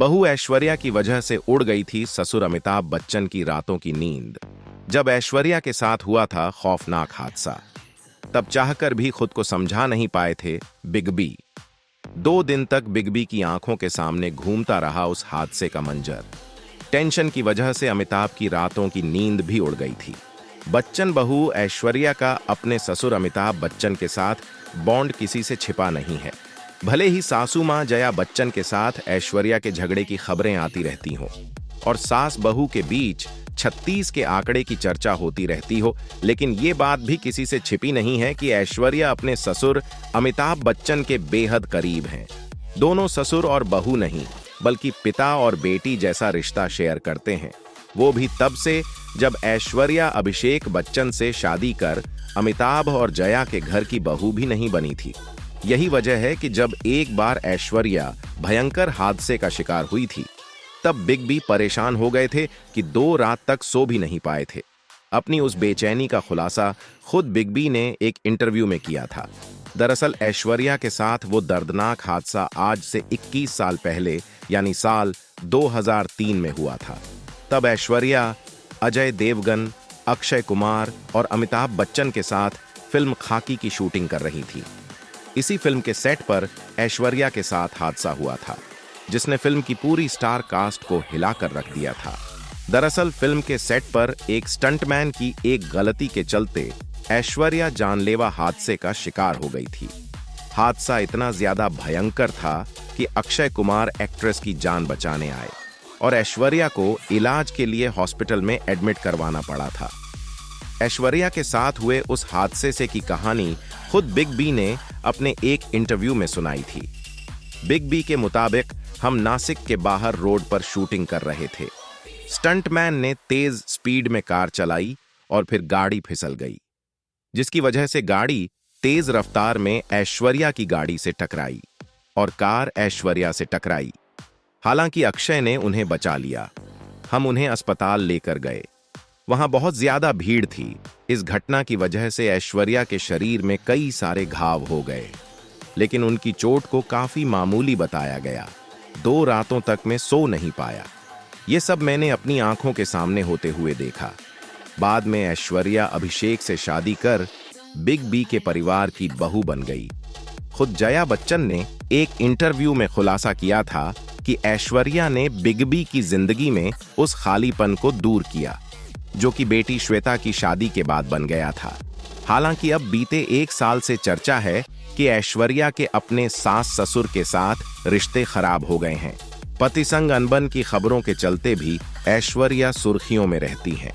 बहू ऐश्वर्या की वजह से उड़ गई थी ससुर अमिताभ बच्चन की रातों की नींद। जब ऐश्वर्या के साथ हुआ था खौफनाक हादसा, तब चाहकर भी खुद को समझा नहीं पाए थे बिग बी। 2 दिन तक बिग बी की आंखों के सामने घूमता रहा उस हादसे का मंजर। टेंशन की वजह से अमिताभ की रातों की नींद भी उड़ गई थी। बच्चन बहू ऐश्वर्या का अपने ससुर अमिताभ बच्चन के साथ बॉन्ड किसी से छिपा नहीं है। भले ही सासू मां जया बच्चन के साथ ऐश्वर्या के झगड़े की खबरें आती रहती हों और सास बहू के बीच 36 के आंकड़े की चर्चा होती रहती हो, लेकिन ये बात भी किसी से छिपी नहीं है कि ऐश्वर्या अपने ससुर अमिताभ बच्चन के बेहद करीब हैं। दोनों ससुर और बहू नहीं, बल्कि पिता और बेटी जैसा रिश्ता शेयर करते हैं। वो भी तब से जब ऐश्वर्या अभिषेक बच्चन से शादी कर अमिताभ और जया के घर की बहू भी नहीं बनी थी। यही वजह है कि जब एक बार ऐश्वर्या भयंकर हादसे का शिकार हुई थी, तब बिग बी परेशान हो गए थे कि 2 रात तक सो भी नहीं पाए थे। अपनी उस बेचैनी का खुलासा खुद बिग बी ने एक इंटरव्यू में किया था। दरअसल ऐश्वर्या के साथ वो दर्दनाक हादसा आज से 21 साल पहले यानी साल 2003 में हुआ था। तब ऐश्वर्या अजय देवगन, अक्षय कुमार और अमिताभ बच्चन के साथ फिल्म खाकी की शूटिंग कर रही थी। इसी फिल्म के सेट पर ऐश्वर्या के साथ हादसा हुआ था, जिसने फिल्म की पूरी स्टार कास्ट को हिलाकर रख दिया था। दरअसल फिल्म के सेट पर एक स्टंटमैन की एक गलती के चलते ऐश्वर्या जानलेवा हादसे का शिकार हो गई थी। हादसा इतना ज्यादा भयंकर था कि अक्षय कुमार एक्ट्रेस की जान बचाने आए और ऐश्वर्या को इलाज के लिए हॉस्पिटल में एडमिट करवाना पड़ा था। ऐश्वर्या के साथ हुए उस हादसे से की कहानी खुद बिग बी ने अपने एक इंटरव्यू में सुनाई थी। बिग बी के मुताबिक हम नासिक के बाहर रोड पर शूटिंग कर रहे थे। स्टंटमैन ने तेज स्पीड में कार चलाई और फिर गाड़ी फिसल गई, जिसकी वजह से गाड़ी तेज रफ्तार में ऐश्वर्या की गाड़ी से टकराई और कार ऐश्वर्या से टकराई। हालांकि अक्षय ने उन्हें बचा लिया। हम उन्हें अस्पताल लेकर गए। वहां बहुत ज्यादा भीड़ थी। इस घटना की वजह से ऐश्वर्या के शरीर में कई सारे घाव हो गए, लेकिन उनकी चोट को काफी मामूली बताया गया। 2 रातों तक मैं सो नहीं पाया। ये सब मैंने अपनी आंखों के सामने होते हुए देखा। बाद में ऐश्वर्या अभिषेक से शादी कर बिग बी के परिवार की बहू बन गई। खुद जया बच्चन ने एक इंटरव्यू में खुलासा किया था कि ऐश्वर्या ने बिग बी की जिंदगी में उस खालीपन को दूर किया, जो कि बेटी श्वेता की शादी के बाद बन गया था। हालांकि अब बीते 1 साल से चर्चा है कि ऐश्वर्या के अपने सास ससुर के साथ रिश्ते खराब हो गए हैं। पति संग अनबन की खबरों के चलते भी ऐश्वर्या सुर्खियों में रहती हैं।